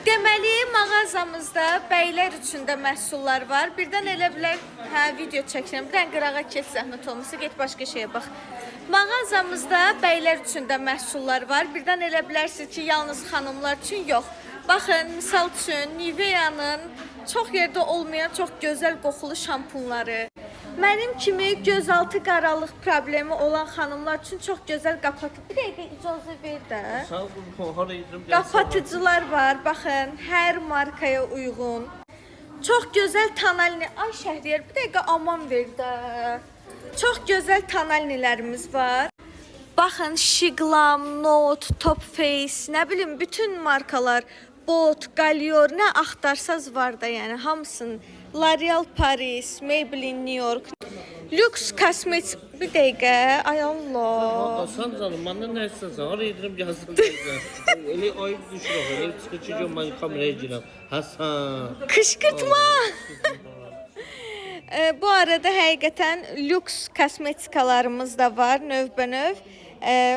Deməli, mağazamızda bəylər üçün də məhsullar var. Birdən elə bilər, video çəkirəm. Birdən qırağa keç, zəhmət olmasa, get başqa şeyə bax. Mağazamızda bəylər üçün də məhsullar var. Birdən elə bilərsiniz ki, yalnız xanımlar üçün yox. Baxın, misal üçün Nivea'nın çox yerdə olmayan çox gözəl qoxulu şampunları. Mənim kimi gözaltı qaralıq problemi olan xanımlar üçün çox gözəl qapatıcı. Bir dəqiqə icazə ver də. Qapatıcılar var. Baxın, hər markaya uyğun. Çox gözəl tonalni. Ay Şəhriyar, bir dəqiqə aman ver də. Çox gözəl tonalnilərimiz var. Baxın, Shiglam, Note, Top Face, nə bilim, bütün markalar, Bot, Galior, nə axtarsaz var da, yəni hamısının. L'Oreal Paris, Maybelline New York, Lux Cosmetics, bir dəqiqə, ay Allah. Asan canım, məndən nə istəsən, hara edirəm yazdım. Elə ayıb düşürəm, elə çıxıcı mən kameraya girəm. Hasan. Kışkırtma. Bu arada həqiqətən Lux kosmetikalarımız da var, növbənöv.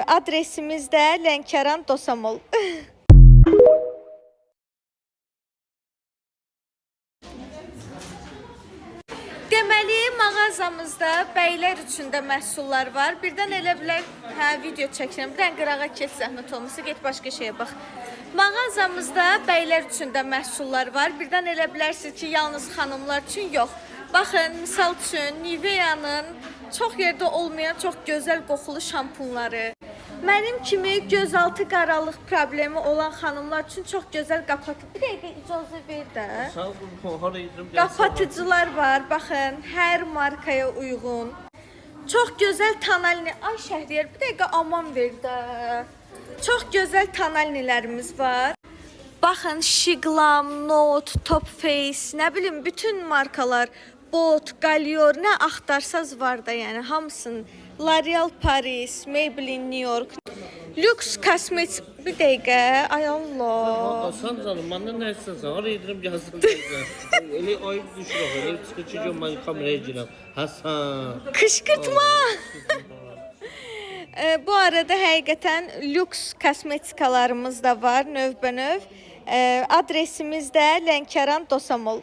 Adresimiz də Lənkəran Dosamol. Deməli, mağazamızda bəylər üçün də məhsullar var. Birdən elə bilər, video çəkirəm. Birdən qırağa keç, zəhmət olmasa, get başqa şeyə bax. Mağazamızda bəylər üçün də məhsullar var. Birdən elə bilərsiniz ki, yalnız xanımlar üçün yox. Baxın, misal üçün Nivea'nın çox yerdə olmayan çox gözəl qoxulu şampunları. Mənim kimi gözaltı qaralıq problemi olan xanımlar üçün çox gözəl qapatıcı. Bir dəqiqə icazə ver də. Hara edirəm Qapatıcılar var. Baxın, hər markaya uyğun. Çox gözəl tonalni. Ay Şəhriyar, bir dəqiqə aman ver də. Çox gözəl tonalnilərimiz var. Baxın, Shiglam, Note, Top Face, nə bilim, bütün markalar, Bot, Galior, nə axtarsaz var da, yəni hamısının. L'Oreal Paris, Maybelline New York, Lux Cosmetics, bir dəqiqə, ay Allah. Asan canım, məndən nə istəsən, hara edirəm yazdım. Elə ayıb düşürəm, elə çıxıcı mən kameraya girəm. Hasan. Kışkırtma. Bu arada həqiqətən Lux kosmetikalarımız da var, növbənöv. Adresimiz də Lənkəran Dosamol.